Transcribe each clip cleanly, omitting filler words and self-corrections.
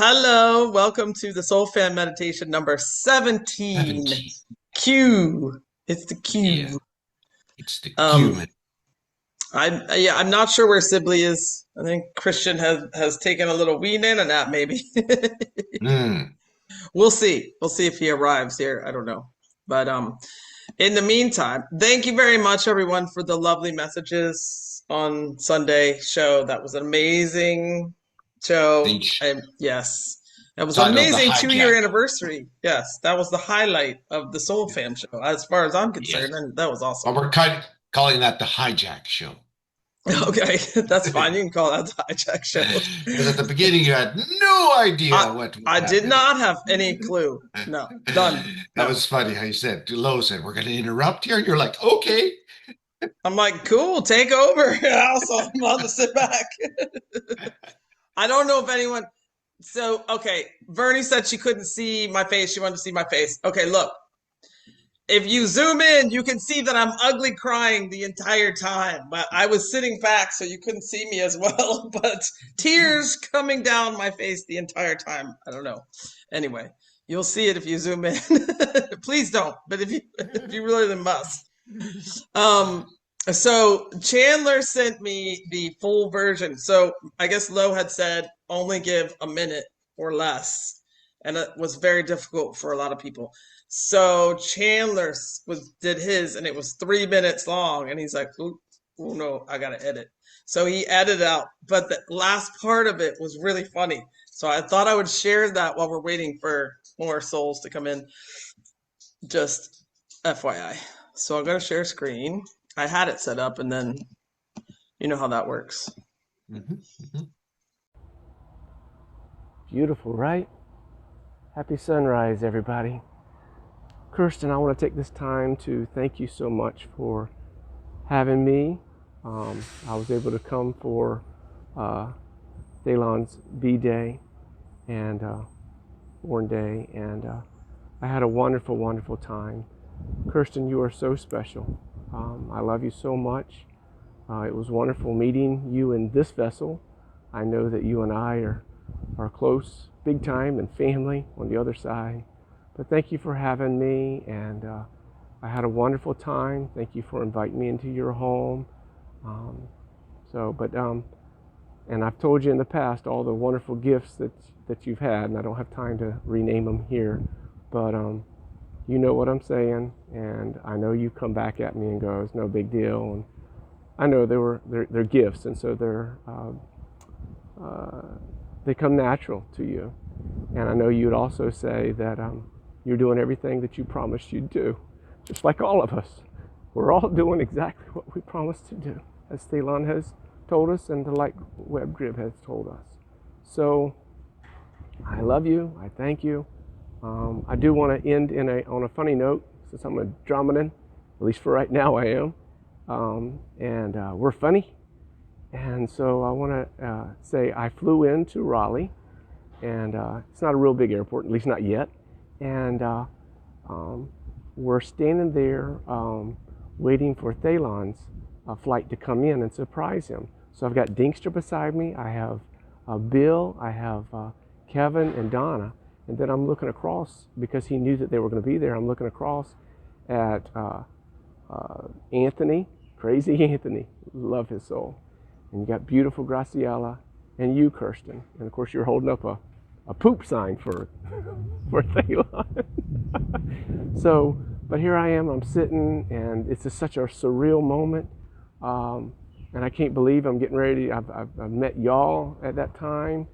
Hello, welcome to the Soul Fan Meditation number 17. 17. Q. It's the Yeah, Q. it's the Um, cumin. I'm not sure where Sibley is. I think Christian has taken a little wean in and that maybe. Mm. We'll see. We'll see if he arrives here. I don't know. But in the meantime, thank you very much everyone for the lovely messages on Sunday show. That was an amazing show. The Yes. That was an title, The amazing 2 year Hijack. anniversary. Yes, that was the highlight of the Soul Yeah. Fam show, as far as I'm Yes. concerned, and that was But awesome. we're calling that the Hijack Show. Okay, that's fine. You can call that the hijack show. Because at the beginning you had no idea I what I did happened. not have any clue. No, done. That No. was funny how you said, Lowe said, we're going to interrupt here. You're like, okay. I'm like, cool, take over. Also, I'm on to sit back. I don't know if anyone. So, okay, Vernie said she couldn't see my face. She wanted to see my face. Okay, look, if you zoom in, you can see that I'm ugly crying the entire time. But I was sitting back, so you couldn't see me as well. But tears coming down my face the entire time. I don't know. Anyway, you'll see it if you zoom in. Please don't. But if you really must. Um, so Chandler sent me the full version. So I guess Lowe had said only give a minute or less, and it was very difficult for a lot of people. So Chandler did his, and it was 3 minutes long, and he's like, "Ooh, ooh no, I gotta edit." So he edited out, but the last part of it was really funny. So I thought I would share that while we're waiting for more souls to come in. Just FYI. So I'm gonna share screen. I had it set up, and then you know how that works. Mhm, mhm. Beautiful, right? Happy sunrise, everybody. Kirsten, I want to take this time to thank you so much for having me. I was able to come for uh, Thalon's B Day and Born Day, and I had a wonderful, wonderful time. Kirsten, you are so special. I love you so much. It was wonderful meeting you in this vessel. I know that you and I are close, big time, and family on the other side. But thank you for having me, and I had a wonderful time. Thank you for inviting me into your home. Um, and I've told you in the past all the wonderful gifts that you've had, and I don't have time to rename them here, but you know what I'm saying, and I know you come back at me and go, "It's no big deal," and I know they're gifts, and so uh, they come natural to you. And I know you'd also say that you're doing everything that you promised you'd do, just like all of us. We're all doing exactly what we promised to do, as Thelon has told us and the Light Web Grid has told us. So I love you. I thank you. I do want to end on a funny note, since I'm a Dramamine, at least for right now I am. And we're funny. And so I want to say I flew into Raleigh, and it's not a real big airport, at least not yet. And um, we're standing there waiting for Thalon's flight to come in and surprise him. So I've got Dinkster beside me. I have Bill. I have Kevin and Donna. And then I'm looking across, because he knew that they were going to be there. I'm looking across at Anthony, crazy Anthony, love his soul. And you got beautiful Graciela and you, Kirsten. And of course, you're holding up a poop sign for for Thalon. So, but here I am. I'm sitting, and it's just such a surreal moment. And I can't believe I'm getting ready. I've met y'all at that time,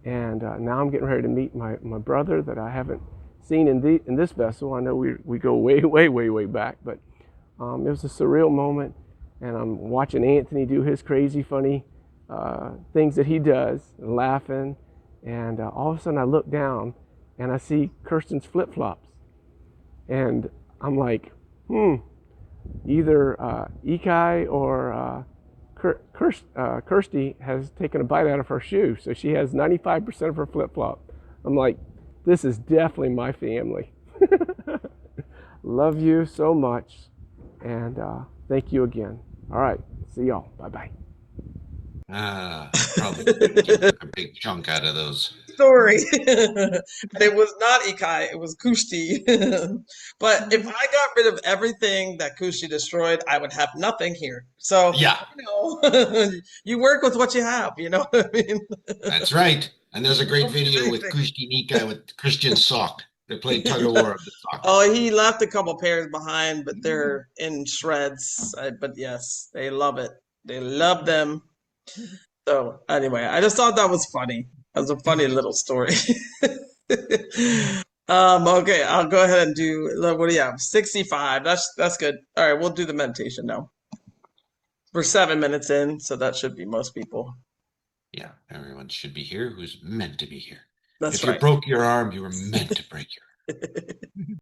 and now I'm getting ready to meet my brother that I haven't seen in this vessel. I know we go way, way, way, way back, but it was a surreal moment, and I'm watching Anthony do his crazy, funny things that he does, and laughing, and all of a sudden I look down, and I see Kirsten's flip-flops, and I'm like, either Ikai or Kirsty has taken a bite out of her shoe, so she has 95% of her flip-flop. I'm like, this is definitely my family. Love you so much, and thank you again. All right, see y'all. Bye bye. Probably took a big chunk out of those. story. But it was not Ikai, it was Kushti. But if I got rid of everything that Kushti destroyed, I would have nothing here. So, Yeah, you work with what you have, you know what I mean? that's right. And there's a great Don't do video with anything. Kushti Nika with Christian Sock. They played tug of war of the sock. Oh, he left a couple pairs behind, but they're in shreds. But yes, they love it. They love them. So anyway, I just thought that was funny. That was a funny little story. Okay, I'll go ahead and do, look, what do you have? 65. That's good. All right, we'll do the meditation now. We're 7 minutes in, so that should be most people. Yeah, everyone should be here who's meant to be here. That's If you right. broke your arm, you were meant to break your arm.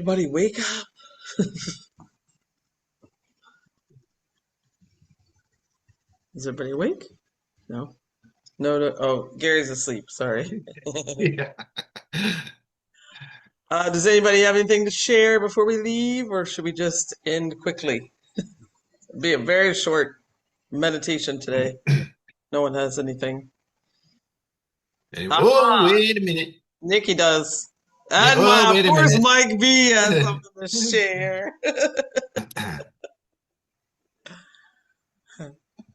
Everybody wake up. Is everybody awake? No. No, no. Oh, Gary's asleep. Sorry. Yeah. Does anybody have anything to share before we leave, or should we just end quickly? It'll be a very short meditation today. No one has anything. Oh, Aha! wait a minute. Nikki does. Yeah, And oh, of wait a course, minute. Mike B has something to share.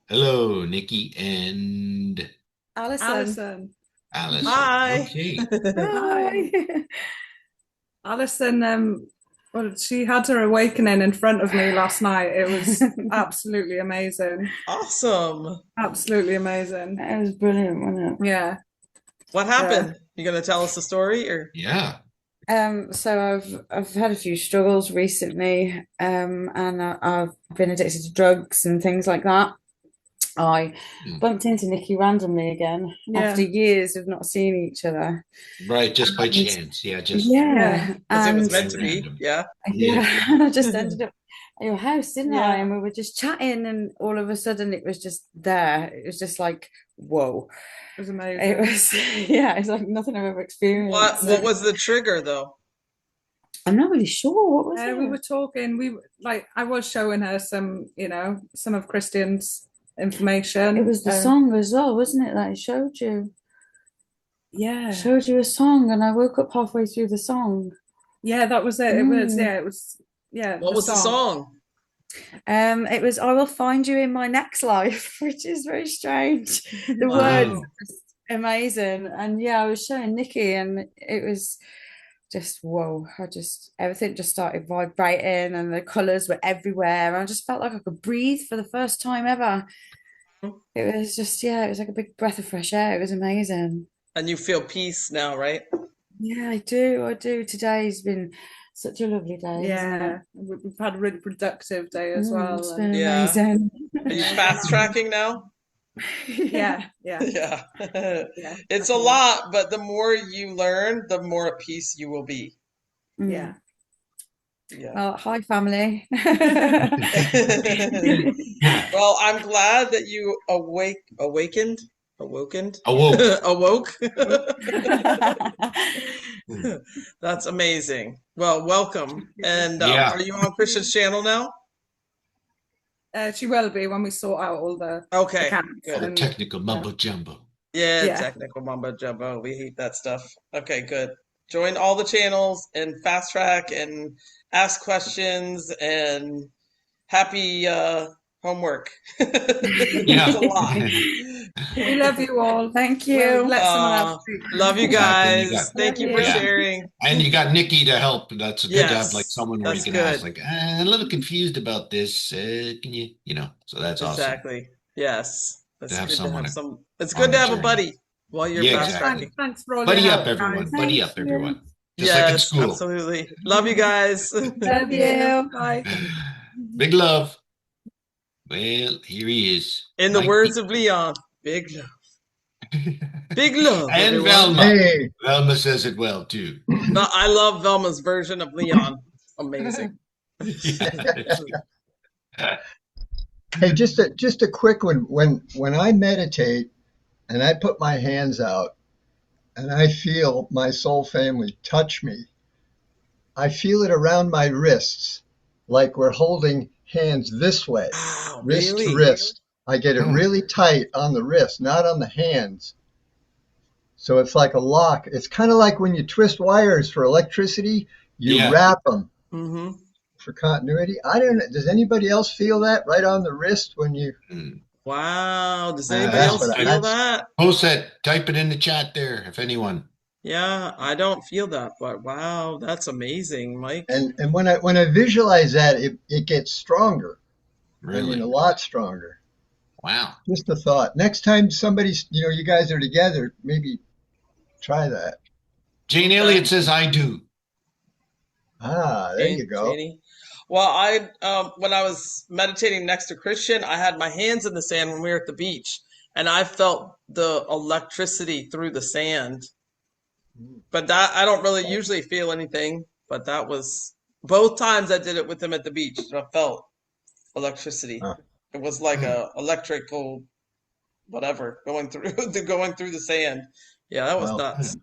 Hello, Nikki and Alison. Allison. Hi. Okay. Hi. Alison, well, she had her awakening in front of me last night. It was absolutely amazing. Awesome. Absolutely amazing. That was brilliant, wasn't Yeah. What happened? You gonna tell us the story, or? Yeah. it? So I've had a few struggles recently, and I've been addicted to drugs and things like that. I bumped into Nikki randomly again after years of not seeing each other. Right, just by chance. Yeah, just Yeah, Because it was and meant to be. random. Yeah. yeah, and I just ended up at your house, didn't I? Yeah. And we were just chatting, and all of a sudden it was just there. It was just like, whoa. It was amazing. It was, yeah, it's like nothing I've ever experienced. What was the trigger, though? I'm not really sure. What was it? We were talking, I was showing her some of Christian's information. It was the song as well, wasn't it? That I showed you. Yeah. I showed you a song, and I woke up halfway through the song. Yeah, that was it. It was What was the song? It was "I Will Find You in My Next Life," which is very strange. The Wow. words are just amazing, and yeah, I was showing Nikki, and it was just whoa. Everything just started vibrating, and the colors were everywhere. I just felt like I could breathe for the first time ever. It was just, it was like a big breath of fresh air. It was amazing. And you feel peace now, right? Yeah, I do. Today's been such a lovely day. Yeah, we've had a really productive day as well. It's been Yeah. amazing. Are you fast tracking now? Yeah. Yeah. Yeah. It's a lot, but the more you learn, the more at peace you will be. Yeah. Yeah. Well, hi, family. Well, I'm glad that you awoken. Awoke. Awoke. That's amazing. Well, welcome. And Yeah. are you on Christian's channel now? She will be when we sort out all the Okay, accounts good. The and- technical mumbo jumbo. Yeah, Yeah. technical mumbo jumbo. We hate that stuff. Okay, good. Join all the channels and fast track and ask questions and happy homework. It's a lot. We love you all. Thank We'll you. let someone else speak. Love you Exactly, you guys. got- Thank you for Yeah. sharing. And you got Nikki to help. That's good to have Yes, like someone where you that's can good. ask, like, I'm a little confused about this. Can you, so that's awesome. Exactly. Yes. It's have good to someone have some. It's on good to the have a journey. buddy while you're Yeah, fast exactly. tracking. Thanks for all Buddy your up, help, everyone. guys. Buddy Thank up, you. everyone. Just like in Yes, school. absolutely. Love you guys. Love you. you. Bye. Big love. Well, here he is. In the Mike words B. of Leon, big love. Big love. And everyone. Velma. Hey, Velma says it well too. I love Velma's version of Leon. Amazing. hey, just a quick one. When I meditate and I put my hands out and I feel my soul family touch me, I feel it around my wrists, like we're holding hands this way, Wow, wrist really? to wrist. I get it Hmm. really tight on the wrist, not on the hands. So it's like a lock. It's kind of like when you twist wires for electricity, you Yeah. wrap them Mm-hmm. for continuity. I don't know. Does anybody else feel that right on the wrist when you? Wow. Does Uh, anybody that's else what I- feel that's- that? Post that. Type it in the chat there, if anyone. Yeah, I don't feel that, but wow, that's amazing, Mike. And when I visualize that, it gets stronger. I Really? mean, a lot stronger. Wow. Just a thought. Next time somebody's, you guys are together, maybe try that. Jane Elliott says I do. Ah, there you go. Janie. Well, when I was meditating next to Christian, I had my hands in the sand when we were at the beach, and I felt the electricity through the sand. But that I don't really usually feel anything, but that was Both times I did it with him at the beach. I felt electricity. Huh. It was like a electrical whatever going through going through the sand. Yeah, that was Wow. nuts.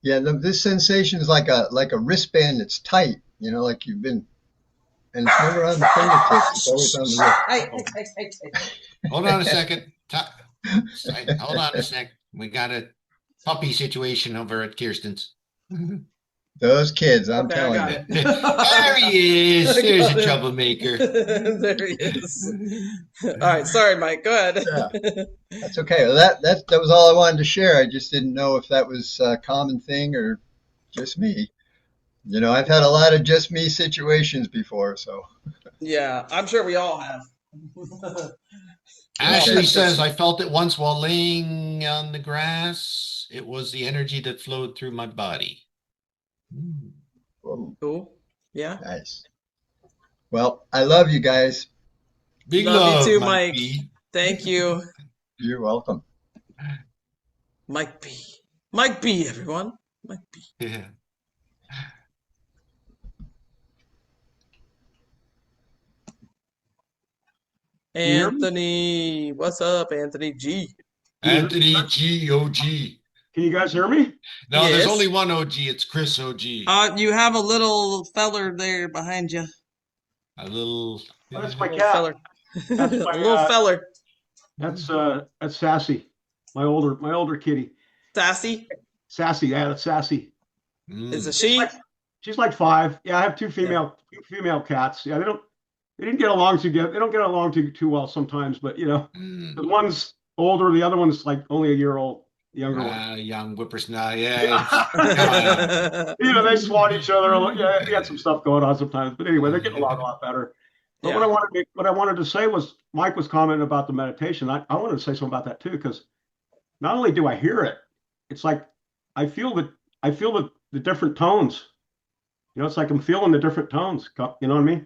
Yeah, this sensation is like a wristband that's tight, like you've been, and it's never on the fingertips, it's always on the wrist. Hey. Hold on a second. Hold on a sec. We got a puppy situation over at Kirsten's. Those kids, I'm Okay, I telling got you. it. There he is. There's a troublemaker. There he is. All right, sorry, Mike. Go ahead. Yeah. That's okay. Well, that was all I wanted to share. I just didn't know if that was a common thing or just me. I've had a lot of just me situations before, so. Yeah, I'm sure we all have. Ashley says, I felt it once while laying on the grass. It was the energy that flowed through my body. Whoa, Cool. Yeah. nice. Well, I love you guys. Big Love you too, Mike Mike. B. Thank you, You're welcome. Mike B. Mike B, everyone. Mike B. Yeah. you hear me? Anthony, what's up, Anthony G? Anthony G. OG. Can you guys hear me? No, there's Yes. only one OG. It's Chris OG. You have a little feller there behind you. A little. Oh, that's my Little cat. feller. That's A my, little feller. That's Sassy, my older kitty. Sassy. Sassy, yeah, that's Sassy. Is a she? She's like 5. Yeah, I have two female cats. Yeah, they don't get along too well sometimes, but Mm. the one's older, the other one's like only a year old, the younger one. Young whippersnapper. Yeah. They swat each other. Yeah, we had some stuff going on sometimes, but anyway, they're getting along a lot better. But Yeah. what I wanted to say was, Mike was commenting about the meditation. I wanted to say something about that too, because not only do I hear it, it's like I feel the different tones. It's like I'm feeling the different tones. You know what I mean?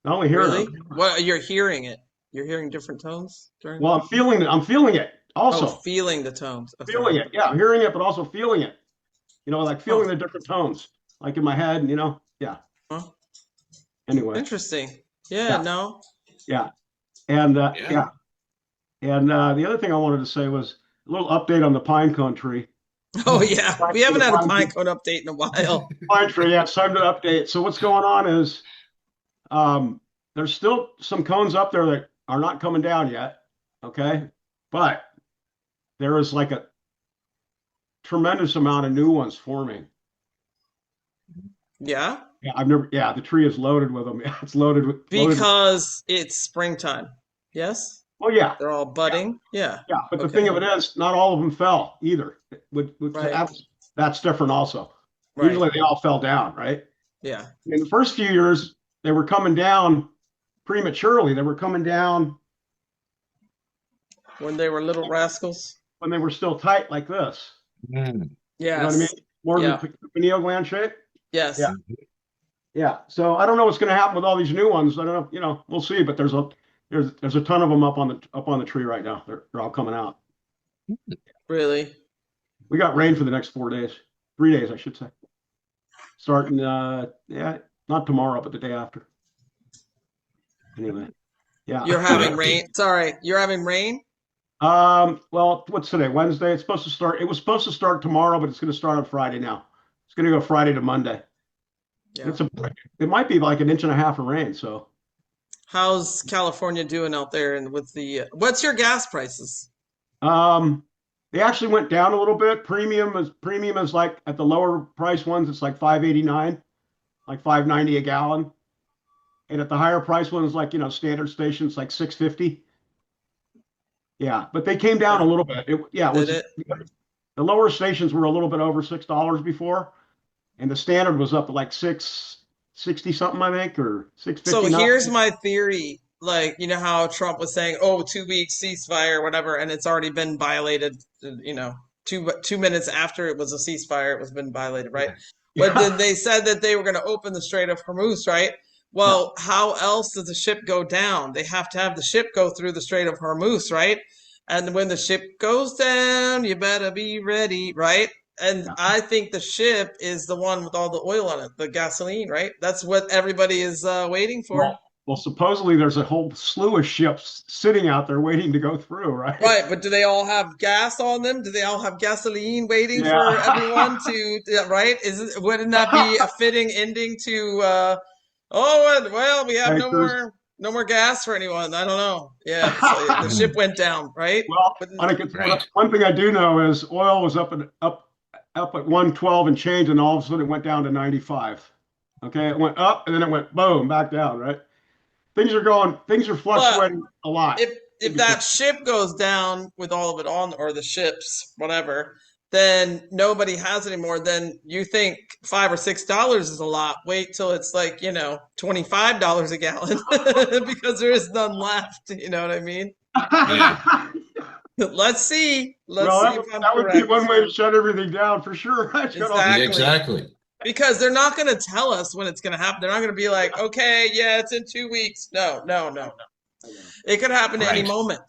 Not only hearing Really? them. What, you're hearing it? You're hearing different tones during? Well, I'm feeling it also. feeling the tones. Okay. Feeling it. Yeah, hearing it, but also feeling it. Like feeling the different tones, like in my head, and yeah. Huh? Anyway. Interesting. Yeah. Yeah. No. Yeah. And Yeah. And the other thing I wanted to say was a little update on the pine cone tree. Oh yeah. We haven't had a pine cone update in a while. Pine tree, yeah, it's time to update. So what's going on is there's still some cones up there that are not coming down yet. Okay. But there is like a tremendous amount of new ones forming. Yeah. Yeah, the tree is loaded with them. It's loaded with. Because it's springtime. Yes. Oh yeah, They're all budding. Yeah. yeah. But the Okay. thing of it is, not all of them fell either. Right. That's different also. Right. Usually they all fell down, right? Yeah. In the first few years, they were coming down prematurely. They were coming down When they were little rascals. when they were still tight like this. Mm. Yes. You know what I mean? More Yeah. than the pineal gland shape. Yes. Yeah. Yeah. So I don't know what's going to happen with all these new ones. I don't know. We'll see. But there's a ton of them up on the tree right now. They're all coming out. Really. We got rain for the next 4 days, 3 days, I should say. Starting, not tomorrow, but the day after. Anyway, yeah. You're having rain. Sorry. You're having rain? Well, what's today? Wednesday. It was supposed to start tomorrow, but it's going to start on Friday now. It's going to go Friday to Monday. Yeah. It might be like an inch and a half of rain. So, How's California doing out there? And with the what's your gas prices? they actually went down a little bit. Premium is like at the lower price ones, it's like $5.89, like $5.90 a gallon. And at the higher price ones, like, standard stations, like $6.50. Yeah, but they came down a little bit. It was, Did it? the lower stations were a little bit over $6 before, and the standard was up at like $6.60 something, I think, or $6.50. So now. here's my theory. Like, you know how Trump was saying, oh, 2 weeks ceasefire, whatever, and it's already been violated, 2 minutes after it was a ceasefire, it was been violated, right? But then they said that they were going to open the Strait of Hormuz, right? Well, how else does the ship go down? They have to have the ship go through the Strait of Hormuz, right? And when the ship goes down, you better be ready, right? And Yeah. I think the ship is the one with all the oil on it, the gasoline, right? That's what everybody is waiting for. Well, supposedly there's a whole slew of ships sitting out there waiting to go through, right? Right, but do they all have gas on them? Do they all have gasoline waiting Yeah. for everyone to, yeah, right? Wouldn't that be a fitting ending to well, we have Hey, no more gas for anyone. I don't know. Yeah, so the ship went down, right? Well, Wouldn't- Right. one thing I do know is oil was up at 112 and change, and all of a sudden it went down to 95. Okay, it went up and then it went boom back down, right? Things are fluctuating a lot. if that ship goes down with all of it on, or the ships, whatever, then nobody has it anymore. Then you think $5 or $6 is a lot. Wait till it's like, $25 a gallon because there is none left. You know what I mean? Let's see. Well, See if I'm that would be correct. one way to shut everything down for sure. Exactly. Exactly. Because they're not going to tell us when it's going to happen. They're not going to be like, okay, yeah, it's in 2 weeks. No. It could happen at any Right. moment.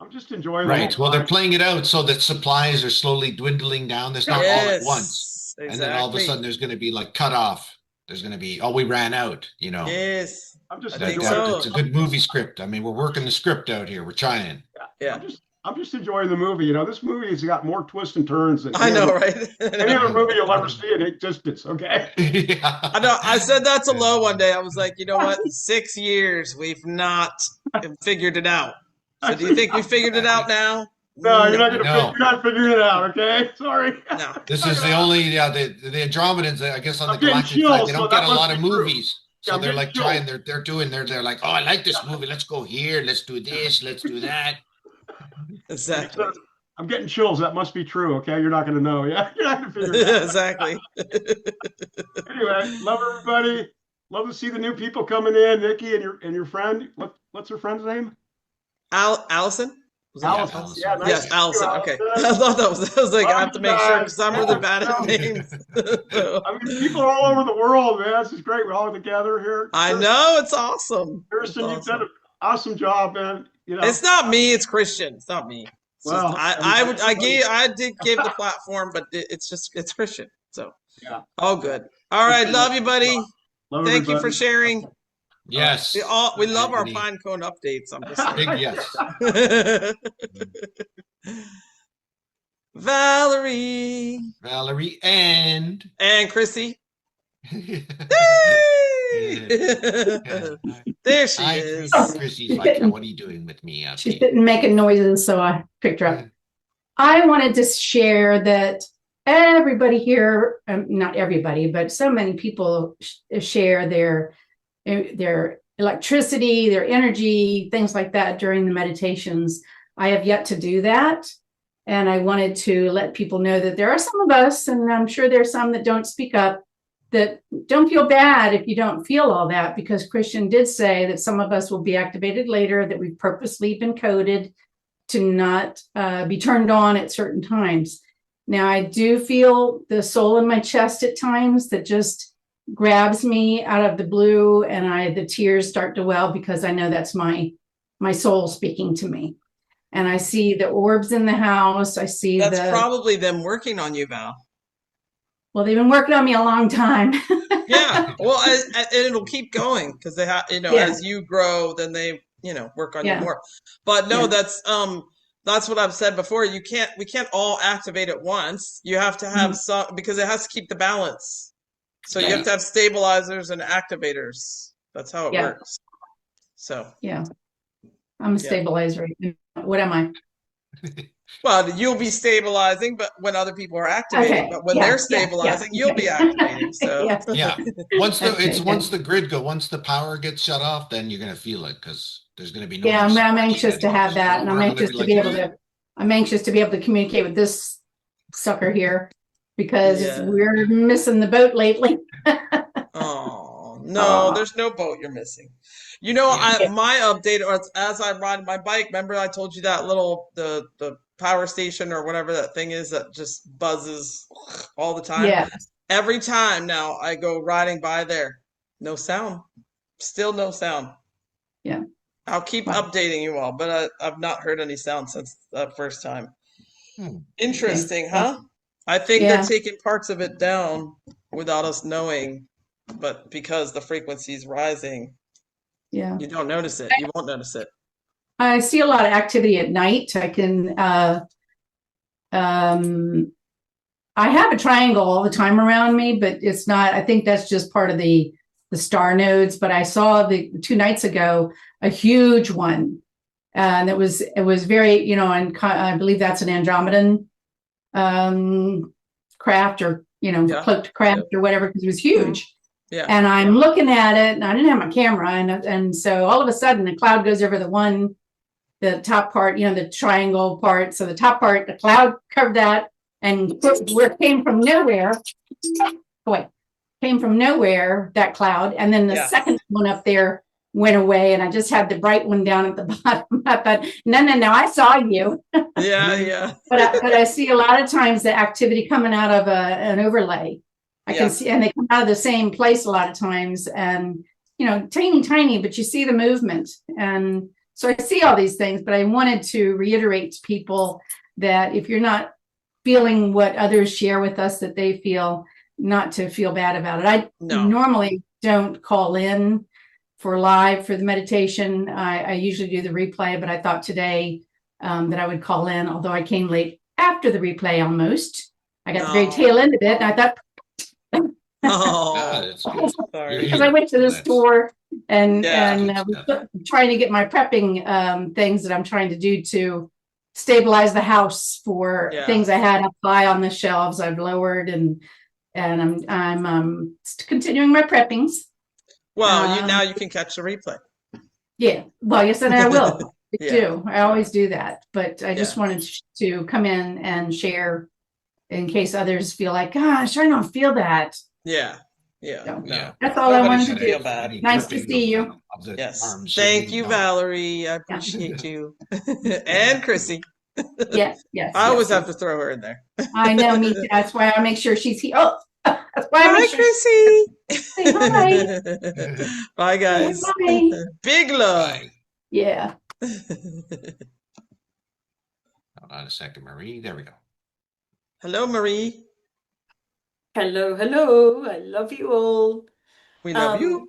I'm just enjoying Right. the Well, whole they're ride. playing it out so that supplies are slowly dwindling down. There's not all at once. Yes, And then all of a exactly. sudden there's going to be like cut off. There's going to be, oh, we ran out, Yes. I'm just I That- think enjoying so. It's a good movie script. I mean, we're working the script out here. We're trying. Yeah. I'm just enjoying the movie. This movie has got more twists and turns than I know, right? any other movie you'll ever see in existence. Okay. Yeah. I know. I said that to Lo one day. I was like, you know what? In 6 years, we've not figured it out. So do you think we figured it out now? No, you're not No. you're not figuring it out. Okay. Sorry. No. This is the only, the Andromedans, I guess on the I'm getting galactic side, chills, they so don't that get a must lot be of true. movies. Yeah, So I'm they're getting like trying, they're like, oh, I like this movie. Let's go here. Let's do this. Let's do that. Exactly. I'm getting chills. That must be true. Okay. You're not going to know. Yeah. You're not going to figure it out. Exactly. Anyway, love everybody. Love to see the new people coming in. Nikki and your friend. What's her friend's name? Allison? Was it Allison. Allison. Yeah, nice Yes, to meet you, Allison. Okay. Allison. I thought that was. I was like, I have to make sure because I'm really Yeah. bad at names. So, I mean, people are all over the world, man. This is great. We're all together here. I know it's awesome. Kirsten, It's you've done awesome. an awesome job, man. It's not me. It's Christian. It's not me. It's Well, just, I did give the platform, but it's Christian. So Yeah. all good. All right, love you, buddy. Love Thank you for everybody. sharing. Yes. We love our Anthony. Pine Cone updates. I'm just Big saying. yes. Valerie Valerie and and Chrissy. Yeah. There she Hi, is. Chrissy's like, what are you doing with me up She's here? sitting making noises, so I picked her up. I wanted to share that everybody here, not everybody, but so many people share their electricity, their energy, things like that during the meditations. I have yet to do that. And I wanted to let people know that there are some of us, and I'm sure there's some that don't speak up, that don't feel bad if you don't feel all that, because Christian did say that some of us will be activated later, that we've purposely been coded to not be turned on at certain times. Now, I do feel the soul in my chest at times that just grabs me out of the blue, and the tears start to well because I know that's my soul speaking to me. And I see the orbs in the house. I see That's probably them working on you, Val. Well, they've been working on me a long time. Yeah. Well, and it'll keep going because they have, Yeah. as you grow, then they, work on you Yeah. more. But no, Yeah. that's what I've said before. We can't all activate at once. You have to have some, because it has to keep the balance. So you Yeah. have to have stabilizers and activators. That's how it Yeah. works. So, Yeah. I'm a Yeah. stabilizer. What am I? well, you'll be stabilizing, but when other people are activating, Okay. but when Yeah, they're yeah, stabilizing, yeah. you'll be activating. So, Yeah. Yeah. Once Okay. the grid once the power gets shut off, then you're gonna feel it because there's gonna be no. Yeah, more I'm sparking anxious to anymore. have that, and I'm We're anxious gonna to be able to. I'm anxious to be able to communicate with this sucker here because Yeah. we're missing the boat lately. oh no, Aw. there's no boat you're missing. Yeah. My update, or as I ride my bike, remember I told you that little the power station or whatever that thing is that just buzzes all the time. Yeah. Every time now I go riding by there, no sound, still no sound. Yeah. I'll keep Wow. updating you all, but I've not heard any sound since that first time. Hmm. Interesting, huh? I think Yeah. they're taking parts of it down without us knowing, but because the frequency's rising, Yeah. you don't notice it. You won't notice it. I see a lot of activity at night. I can, I have a triangle all the time around me, but it's not, I think that's just part of the star nodes. But I saw 2 nights ago a huge one. And it was very, and I believe that's an Andromedan craft, or, Yeah. cloaked craft or whatever, because it was huge. Yeah. And I'm looking at it, and I didn't have my camera, and so all of a sudden the cloud goes over the top part, the triangle part. So the top part, the cloud covered that, and where it came from nowhere. Came from nowhere, that cloud, and then the second one up there went away, and I just had the bright one down at the bottom. I thought, no, I saw you. Yeah. But I see a lot of times the activity coming out of an overlay. I can see, and they come out of the same place a lot of times, and tiny, but you see the movement. And so I see all these things, but I wanted to reiterate to people that if you're not feeling what others share with us that they feel, not to feel bad about it. I normally don't call in for live for the meditation. I usually do the replay, but I thought today that I would call in, although I came late after the replay almost. I got the very tail end of it, and I thought, Sorry. because I went to the store and was trying to get my prepping things that I'm trying to do to stabilize the house for things I had up high on the shelves. I've lowered, and I'm continuing my preppings. Well, now you can catch the replay. Yeah. Well, yes, and I will. I always do that, but I just wanted to come in and share in case others feel like, gosh, I don't feel that. Yeah. So, No. that's all I wanted to do. Feel bad. Nice to see you. Yes. Thank you, Valerie. I appreciate you. And Chrissy. Yes. I always have to throw her in there. I know, me too. That's why I make sure she's here. Oh, that's why I make sure. Chrissy. Say hi. Bye, guys. Bye. Big love. Yeah. Hold on a second, Marie. There we go. Hello, Marie. Hello. I love you all. We love you.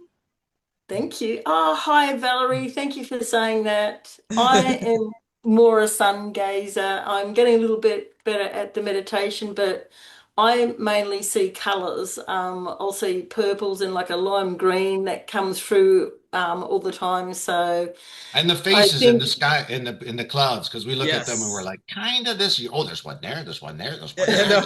Thank you. Oh, hi, Valerie. Thank you for saying that. I am more a sun gazer. I'm getting a little bit better at the meditation, but I mainly see colors. I'll see purples and like a lime green that comes through all the time. So, and the faces in the sky, in the clouds, because we look at them and we're like, kind of this. Oh, there's one there. There's one there. There's one there.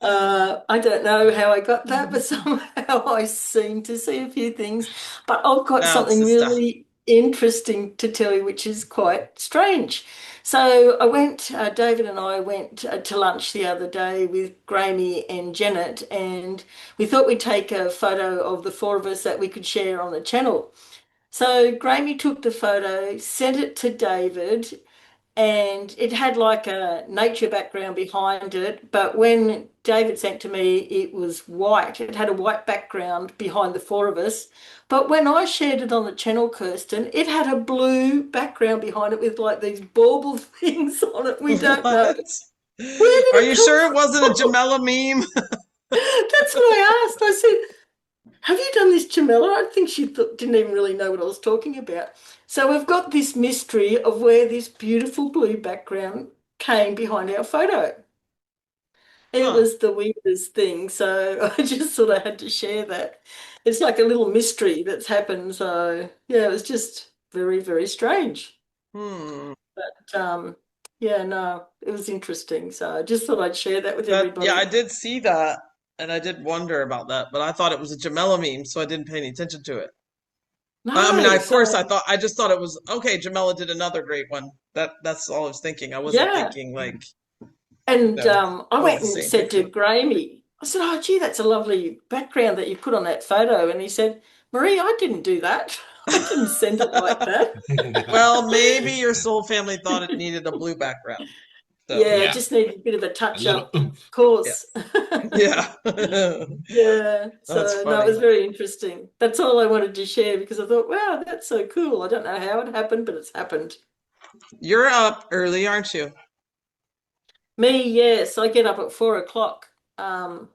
I don't know how I got that, but somehow I seem to see a few things. But I've got something really interesting to tell you, which is quite strange. So David and I went to lunch the other day with Graeme and Janet, and we thought we'd take a photo of the 4 of us that we could share on the channel. So Graeme took the photo, sent it to David, and it had like a nature background behind it. But when David sent to me, it was white. It had a white background behind the 4 of us. But when I shared it on the channel, Kirsten, it had a blue background behind it with like these bauble things on it. We don't know. Are you sure it wasn't a Jamela meme? That's what I asked. I said, have you done this, Jamela? I think she didn't even really know what I was talking about. So we've got this mystery of where this beautiful blue background came behind our photo. It was the weirdest thing. So I just thought I had to share that. It's like a little mystery that's happened. So yeah, it was just very, very strange. But it was interesting. So I just thought I'd share that with everybody. Yeah, I did see that, and I did wonder about that, but I thought it was a Jamela meme, so I didn't pay any attention to it. No, I mean, of course, I just thought it was okay. Jamela did another great one. That's all I was thinking. I wasn't thinking like. And I went and said to Graeme, I said, "Oh, gee, that's a lovely background that you put on that photo." And he said, "Marie, I didn't do that. I didn't send it like that." Well, maybe your soul family thought it needed a blue background. So, it just needed a bit of a touch up, of course. Yeah. Yeah. So no, it was very interesting. That's all I wanted to share because I thought, wow, that's so cool. I don't know how it happened, but it's happened. You're up early, aren't you? Me, yes, I get up at 4 o'clock on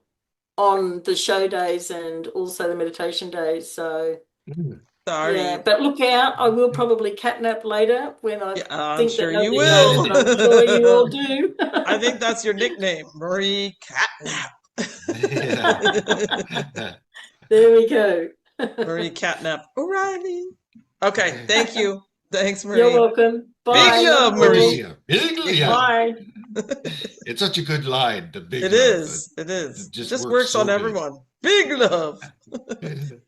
the show days and also the meditation days. So Sorry. yeah, but look out, I will probably catnap later when I Yeah, I'm think sure that you nobody will. knows, but I'm sure you all do. I think that's your nickname, Marie Catnap. There we go. Marie Catnap O'Reilly. Okay, thank you. Thanks, Marie. You're welcome. Bye. Big love, Marie. Big love. Bye. It's such a good line. The big It love. is. It is. It Just just works so on good. everyone. Big love.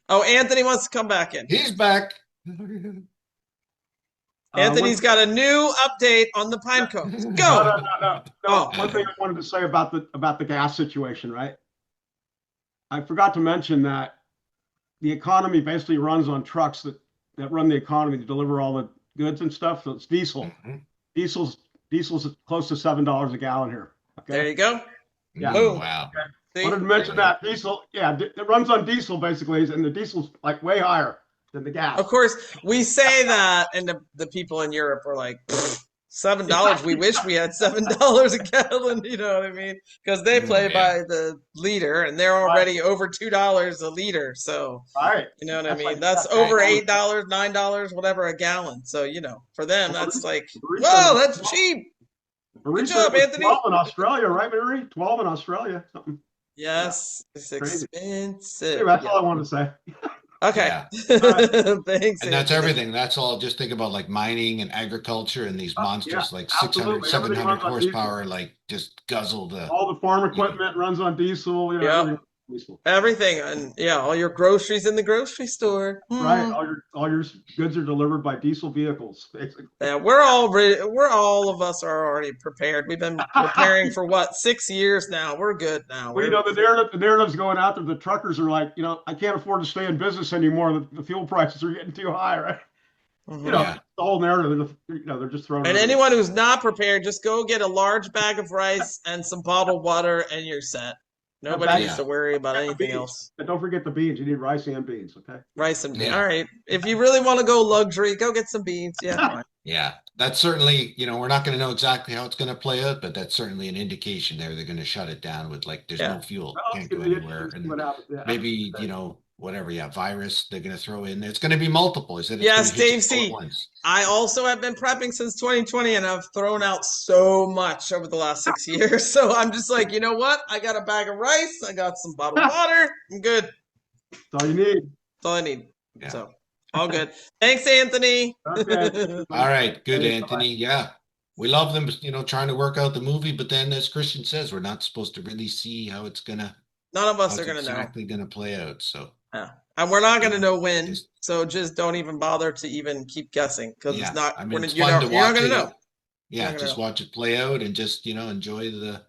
Oh, Anthony wants to come back in. He's back. Anthony's got a new update on the pine cones. Go. No. Oh. One thing I wanted to say about the gas situation, right? I forgot to mention that the economy basically runs on trucks that run the economy to deliver all the goods and stuff. So it's diesel. Diesel's close to $7 a gallon here. Okay. There you go. Yeah. Boom. Wow. See? Wanted to mention that diesel. Yeah, it runs on diesel basically, and the diesel's like way higher than the gas. Of course, we say that, and the people in Europe are like, $7. We wish we had $7 a gallon. You know what I mean? Because they play by the liter, and they're already over $2 a liter. So, you know what I mean? That's over $8, $9, whatever a gallon. So, you know, for them, that's like, whoa, that's cheap. Good job, Anthony. 12 in Australia, right, Marie? 12 in Australia. Something. Yes, it's expensive. Anyway, that's all I wanted to say. Okay. Yeah. Thanks. And that's everything. That's all. Just think about like mining and agriculture and these monsters like 600, 700 horsepower, like just guzzle the. All the farm equipment runs on diesel. You know, everything, and all your groceries in the grocery store. Right. All your goods are delivered by diesel vehicles, basically. Yeah, we're all of us are already prepared. We've been preparing for what, 6 years now. We're good now. Well, you know, the narrative's going out there. The truckers are like, you know, I can't afford to stay in business anymore. The fuel prices are getting too high, right? You know, the whole narrative. They're just throwing. And anyone who's not prepared, just go get a large bag of rice and some bottled water, and you're set. Nobody needs to worry about anything else. And don't forget the beans. You need rice and beans, okay? Rice and beans. All right. If you really want to go luxury, go get some beans. Yeah. Yeah. That's certainly, you know, we're not going to know exactly how it's going to play out, but that's certainly an indication there. They're going to shut it down with like, there's no fuel. Can't go anywhere. And maybe, you know, whatever, virus they're going to throw in there. It's going to be multiple. Yes, Dave C. I also have been prepping since 2020, and I've thrown out so much over the last 6 years. So I'm just like, you know what? I got a bag of rice. I got some bottled water. I'm good. That's all you need. That's all I need. Yeah. So all good. Thanks, Anthony. Okay. All right. Good, Anthony. Yeah. We love them, you know, trying to work out the movie, but then as Christian says, we're not supposed to really see how it's going to. None of us are going to know. Exactly going to play out. So. Yeah. And we're not going to know when, so just don't even bother to even keep guessing because it's not. I mean, you're not going to know. Yeah, just watch it play out and just enjoy the.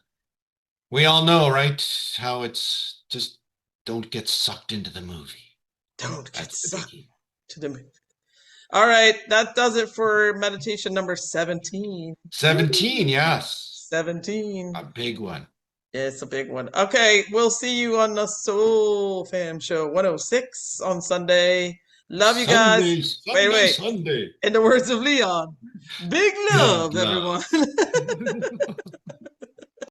We all know, right? How it's just don't get sucked into the movie. Don't get sucked to the movie. All right, that does it for meditation number 17. 17, yes. 17. A big one. Yeah, it's a big one. Okay, we'll see you on the Soul Fam Show 106 on Sunday. Love you guys. Wait. Sunday. In the words of Leon, big love, everyone.